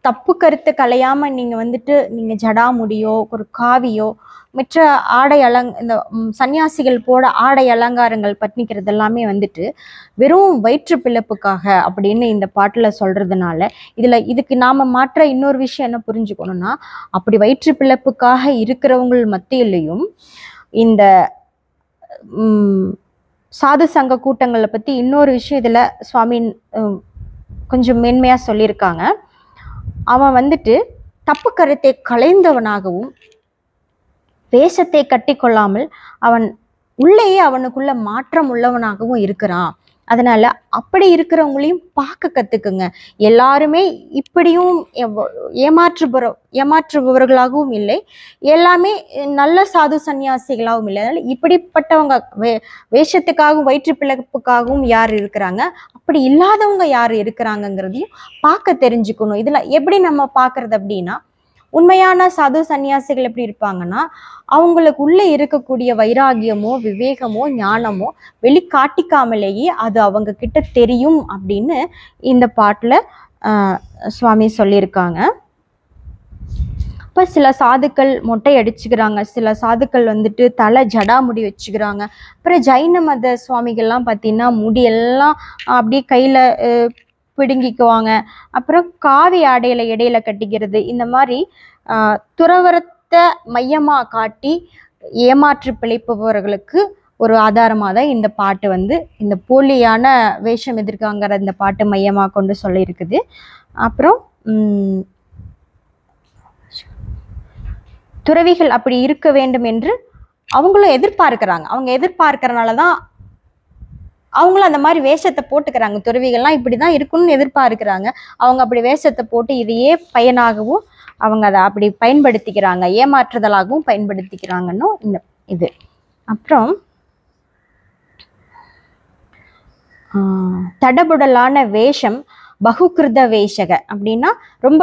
தப்பு கருத்து களையாம நீங்க ஜடாமுடியோ ஒரு காவியோ மற்ற ஆடை இந்த சன்னியாசிகள் போட ஆடை அலங்காரங்கள் பண்ணிக்கிறது எல்லாமே வெறும் வயிற்று பிளப்புக்காக அப்படின்னு இந்த பாட்டுல சொல்றதுனால இதுக்கு நாம மாற்ற இன்னொரு விஷயம் என்ன புரிஞ்சுக்கணும்னா, அப்படி வயிற்று பிளப்புக்காக இருக்கிறவங்க மத்தியிலையும் இந்த சாது சங்க கூட்டங்களை பத்தி இன்னொரு விஷயம் இதுல சுவாமி கொஞ்சம் மேன்மையா சொல்லியிருக்காங்க. அவன் தப்பு கருத்தை களைந்தவனாகவும் வேஷத்தை கட்டி கொள்ளாமல் அவன் உள்ளேயே அவனுக்குள்ள மாற்றம் உள்ளவனாகவும் இருக்கிறான். அதனால அப்படி இருக்கிறவங்களையும் பார்க்க கத்துக்குங்க. எல்லாருமே இப்படியும் ஏமாற்றுபவர்களாகவும் இல்லை, எல்லாமே நல்ல சாது சன்னியாசிகளாகவும் இல்லை. அதனால இப்படிப்பட்டவங்க வேஷத்துக்காகவும் வயிற்று பிளப்புக்காகவும் யார் இருக்கிறாங்க, அப்படி இல்லாதவங்க யார் இருக்கிறாங்கங்கிறதையும் பார்க்க தெரிஞ்சுக்கணும். இதுல எப்படி நம்ம பார்க்கறது அப்படின்னா, உண்மையான சாது சன்னியாசிகள் எப்படி இருப்பாங்கன்னா, அவங்களுக்கு உள்ள இருக்கக்கூடிய வைராகியமோ விவேகமோ ஞானமோ வெளிக்காட்டிக்காமலேயே அது அவங்க கிட்ட தெரியும் அப்படின்னு இந்த பாட்டுல சுவாமி சொல்லியிருக்காங்க. இப்ப சில சாதுக்கள் மொட்டை அடிச்சுக்கிறாங்க, சில சாதுக்கள் தலை ஜடாமுடி வச்சுக்கிறாங்க. அப்புறம் ஜைன மத சுவாமிகள்லாம் பார்த்தீங்கன்னா முடியெல்லாம் அப்படியே கையில பிடுங்கிக்குவாங்க. அப்புறம் காவி ஆடையில இடையில கட்டிக்கிறது, இந்த மாதிரி துறவரத்தை மையமா காட்டி ஏமாற்று பிழைப்பவர்களுக்கு ஒரு ஆதாரமா தான் இந்த பாட்டு இந்த போலியான வேஷம் எதிர்க்காங்கிற இந்த பாட்டு மையமா கொண்டு சொல்லியிருக்குது. அப்புறம் துறவிகள் அப்படி இருக்க வேண்டும் என்று அவங்களும் எதிர்பார்க்கிறாங்க. அவங்க எதிர்பார்க்கறனாலதான் அவங்களும் அந்த மாதிரி வேஷத்தை போட்டுக்கிறாங்க. துறவிகள்லாம் இப்படிதான் இருக்கணும்னு எதிர்பார்க்கிறாங்க. அவங்க அப்படி வேஷத்தை போட்டு இதையே பயனாகவும் அவங்க அதை அப்படி பயன்படுத்திக்கிறாங்க, ஏமாற்றுதலாகவும் பயன்படுத்திக்கிறாங்கன்னு இது. அப்புறம் தடபுடலான வேஷம் பகுகிருத வேஷக அப்படின்னா ரொம்ப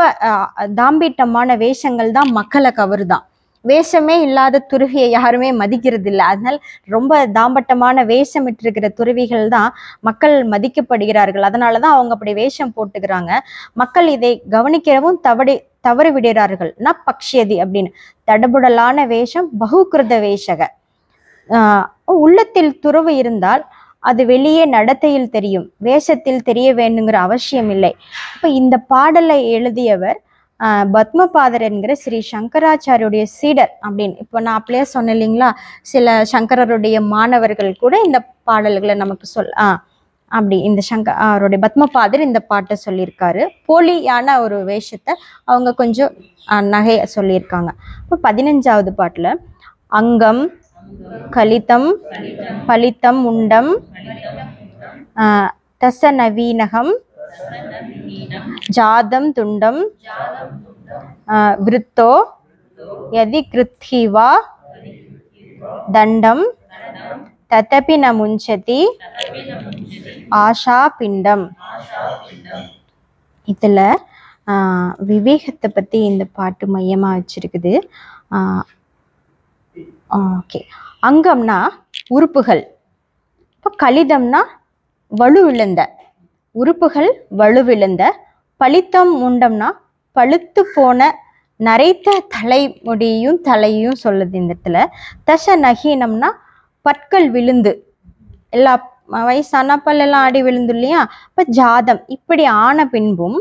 தாம்பீட்டமான வேஷங்கள் தான் மக்களை கவருதான். வேஷமே இல்லாத துறவியை யாருமே மதிக்கிறது இல்லை. அதனால ரொம்ப தாம்பட்டமான வேஷமிட்டிருக்கிற துறவிகள் தான் மக்கள் மதிக்கப்படுகிறார்கள். அதனாலதான் அவங்க அப்படி வேஷம் போட்டுக்கிறாங்க. மக்கள் இதை கவனிக்கிறவும் தவறு விடுகிறார்கள். பக்ஷதி அப்படின்னு தடபுடலான வேஷம் பகுகிருத வேஷக. உள்ளத்தில் துறவு இருந்தால் அது வெளியே நடத்தையில் தெரியும், வேஷத்தில் தெரிய வேண்டுங்கிற அவசியம் இல்லை. இப்ப இந்த பாடலை எழுதியவர் பத்மபாதர் என்கிற ஸ்ரீ சங்கராச்சாரியுடைய சீடர் அப்படின்னு. இப்போ நான் அப்படியே சொன்னேன் இல்லைங்களா, சில சங்கரருடைய மாணவர்கள் கூட இந்த பாடல்களை நமக்கு அப்படி இந்த அவருடைய பத்மபாதர் இந்த பாட்டை சொல்லியிருக்காரு. போலியான ஒரு வேஷத்தை அவங்க கொஞ்சம் நகைய சொல்லியிருக்காங்க. இப்போ 15வது பாட்டுல அங்கம் கலிதம் பலித்தம் உண்டம் தச நவீனகம் ஜாதம் துண்டம் விருத்தோ யதி கிருத்ஹிவா தண்டம் ததபி ந முஞ்சதி ஆஷா பிண்டம். இதுல விவேகத்தை பத்தி இந்த பாட்டு மையமா வச்சிருக்குது. ஓகே, அங்கம்னா உறுப்புகள், இப்போ கலிதம்னா வலுவிழந்த உறுப்புகள், வலுவிழந்த. பலித்தம் முண்டம்னா பழுத்து போன நரைத்த தலைமுடியும் தலையும் சொல்லுது இந்த இடத்துல. தச நகீனம்னா பற்கள் விழுந்து, எல்லா வயசான பல்லெல்லாம் ஆடி விழுந்து இல்லையா, இப்போ ஜாதம். இப்படி ஆன பின்பும்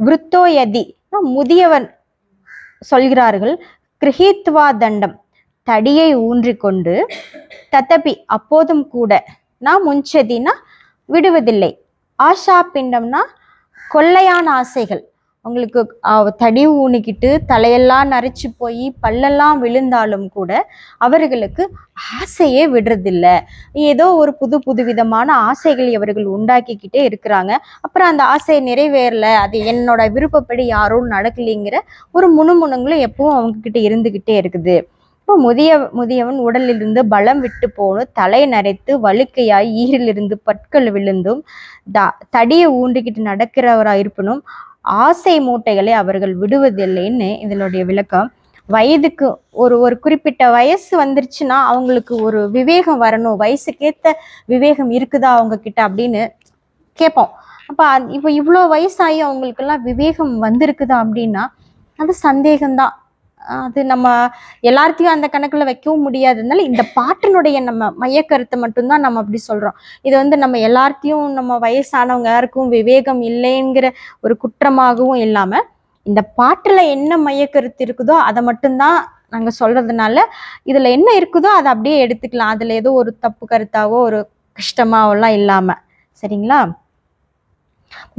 விருத்தோயதி முதியவன் சொல்கிறார்கள். கிரகித்வா தண்டம் தடியை ஊன்றிக்கொண்டு, ததபி அப்போதும் கூட, நான் முஞ்சதினா விடுவதில்லை, ஆஷா பிண்டம்னா கொள்ளையான ஆசைகள். உங்களுக்கு தடி ஊனிக்கிட்டு தலையெல்லாம் நரைச்சி போய் பல்லெல்லாம் விழுந்தாலும் கூட அவர்களுக்கு ஆசையே விடுறதில்லை. ஏதோ ஒரு புது விதமான ஆசைகளை அவர்கள் உண்டாக்கிக்கிட்டே இருக்கிறாங்க. அப்புறம் அந்த ஆசை நிறைவேறல, அது என்னோட விருப்பப்படி யாரும் நடக்கலைங்கிற ஒரு முணுமுணுங்களும் எப்பவும் அவங்கக்கிட்ட இருந்துக்கிட்டே இருக்குது. இப்போ முதியவன் உடலிலிருந்து பலம் விட்டு போகணும், தலை நரைத்து வழுக்கையாய் ஈரிலிருந்து பற்கள் விழுந்தும் தடியை ஊண்டிக்கிட்டு நடக்கிறவராக இருப்பனும் ஆசை மூட்டைகளை அவர்கள் விடுவதில்லைன்னு இதனுடைய விளக்கம். வயதுக்கு ஒரு குறிப்பிட்ட வயசு வந்துருச்சுன்னா அவங்களுக்கு ஒரு விவேகம் வரணும், வயசுக்கேற்ற விவேகம் இருக்குதா அவங்க கிட்ட அப்படின்னு கேட்போம். அப்போ இப்போ இவ்வளோ வயசாகி அவங்களுக்கெல்லாம் விவேகம் வந்திருக்குதா அப்படின்னா அது சந்தேகம்தான். அது நம்ம எல்லாத்தையும் அந்த கணக்குல வைக்கவும் முடியாததுனால இந்த பாட்டினுடைய நம்ம மையக்கருத்தை மட்டும்தான் நம்ம அப்படி சொல்றோம். இது நம்ம எல்லாத்தையும் நம்ம வயசானவங்க யாருக்கும் விவேகம் இல்லைங்கிற ஒரு குற்றமாகவும் இல்லாம இந்த பாட்டுல என்ன மையக்கருத்து இருக்குதோ அதை மட்டும்தான் நாங்க சொல்றதுனால இதுல என்ன இருக்குதோ அதை அப்படியே எடுத்துக்கலாம். அதுல ஏதோ ஒரு தப்பு கருத்தாவோ ஒரு கஷ்டமாவெல்லாம் இல்லாம. சரிங்களா?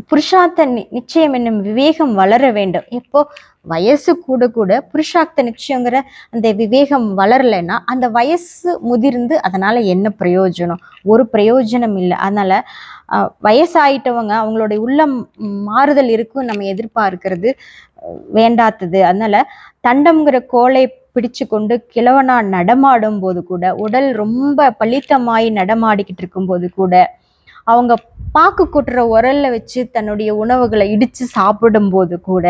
புருஷார்த்த நிச்சயம் என்னும் விவேகம் வளர வேண்டும். இப்போ வயசு கூட கூட புருஷார்த்த நிச்சயங்கிற அந்த விவேகம் வளரலைன்னா அந்த வயசு முதிர்ந்து அதனால என்ன பிரயோஜனம்? ஒரு பிரயோஜனம் இல்லை. அதனால வயசாயிட்டவங்க அவங்களுடைய உள்ளம் மாறுதல் இருக்கும் நம்ம எதிர்பார்க்கிறது வேண்டாத்தது. அதனால தண்டம்ங்கிற கோலை பிடிச்சு கொண்டு கிழவனா நடமாடும் போது கூட, உடல் ரொம்ப பலித்தமாயி நடமாடிக்கிட்டு இருக்கும் போது கூட, அவங்க பாக்கு கொட்டுற உரல்ல வச்சு தன்னுடைய உணவுகளை இடிச்சு சாப்பிடும் போது கூட,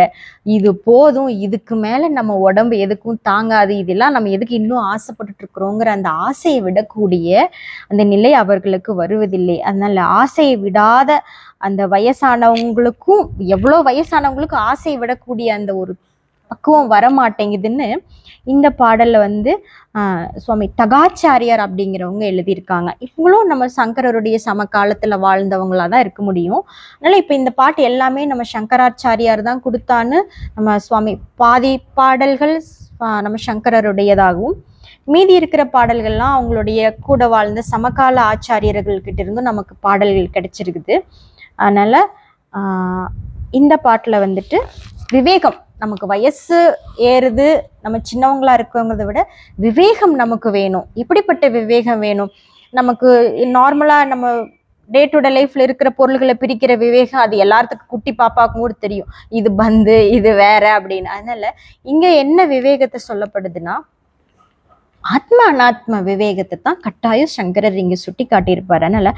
இது போதும், இதுக்கு மேல நம்ம உடம்பு எதுக்கும் தாங்காது, இதெல்லாம் நம்ம எதுக்கு இன்னும் ஆசைப்பட்டுட்டு இருக்கிறோங்கிற அந்த ஆசையை விடக்கூடிய அந்த நிலை அவர்களுக்கு வருவதில்லை. அதனால ஆசையை விடாத அந்த வயசானவங்களுக்கும், எவ்வளோ வயசானவங்களுக்கும் ஆசையை விடக்கூடிய அந்த ஒரு பக்குவம் வரமாட்டேங்குதுன்னு இந்த பாடல்ல சுவாமி தகாச்சாரியார் அப்படிங்கிறவங்க எழுதியிருக்காங்க. இவங்களும் நம்ம சங்கரருடைய சமகாலத்துல வாழ்ந்தவங்களா தான் இருக்க முடியும். அதனால இப்ப இந்த பாட்டு எல்லாமே நம்ம சங்கராச்சாரியார் தான் கொடுத்தான்னு நம்ம சுவாமி பாதி பாடல்கள் நம்ம சங்கரருடையதாகவும், மீதி இருக்கிற பாடல்கள்லாம் அவங்களுடைய கூட வாழ்ந்த சமகால ஆச்சாரியர்கள் கிட்ட இருந்தும் நமக்கு பாடல்கள் கிடைச்சிருக்குது. அதனால இந்த பாட்டுல விவேகம், நமக்கு வயசு ஏறுது, நம்ம சின்னவங்களா இருக்கவங்கிறத விட விவேகம் நமக்கு வேணும். இப்படிப்பட்ட விவேகம் வேணும். நமக்கு நார்மலா நம்ம டே டு டே லைஃப்ல இருக்கிற பொருள்களை பிரிக்கிற விவேகம் அது எல்லாத்துக்கும் குட்டி பாப்பாக்கும் கூட தெரியும், இது பந்து இது வேற அப்படின்னு. அதனால இங்க என்ன விவேகத்தை சொல்லப்படுதுன்னா ஆத்ம அனாத்ம விவேகத்தை தான் கட்டாயம் சங்கரர் இங்க சுட்டி காட்டியிருப்பாரு. அதனால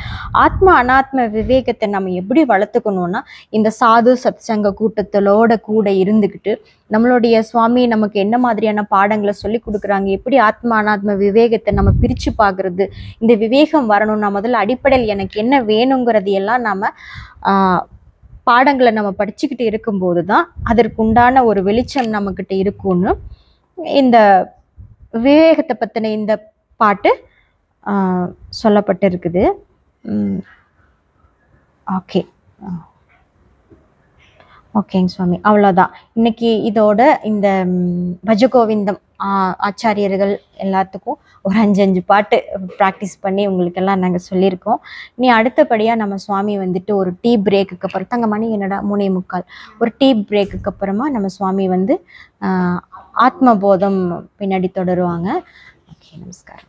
ஆத்ம அனாத்ம விவேகத்தை நம்ம எப்படி வளர்த்துக்கணும்னா இந்த சாது சத்சங்க கூட்டத்தோட கூட இருந்துக்கிட்டு நம்மளுடைய சுவாமி நமக்கு என்ன மாதிரியான பாடங்களை சொல்லி கொடுக்குறாங்க, எப்படி ஆத்ம அனாத்ம விவேகத்தை நம்ம பிரிச்சு பார்க்கறது, இந்த விவேகம் வரணும்னா முதல்ல அடிப்படையில் எனக்கு என்ன வேணுங்கிறது எல்லாம் நாம பாடங்களை நம்ம படிச்சுக்கிட்டு இருக்கும்போது தான் அதற்கு உண்டான ஒரு வெளிச்சம் நம்மக்கிட்ட இருக்கும்னு இந்த விவேகத்தை பற்றின இந்த பாட்டு சொல்லப்பட்டு இருக்குது. ஓகேங்க சுவாமி, அவ்வளோதான் இன்னைக்கு. இதோட இந்த பஜகோவிந்தம் ஆச்சாரியர்கள் எல்லாத்துக்கும் ஒரு 5 பாட்டு ப்ராக்டிஸ் பண்ணி உங்களுக்கெல்லாம் நாங்கள் சொல்லியிருக்கோம். இனி அடுத்தபடியாக நம்ம சுவாமி ஒரு டீ பிரேக்குக்கு அப்புறம், தங்க மணி என்னடா 3:45, ஒரு டீ பிரேக்குக்கு அப்புறமா நம்ம சுவாமி ஆத்மபோதம் பின்னாடி தொடருவாங்க. ஓகே, நமஸ்காரம்.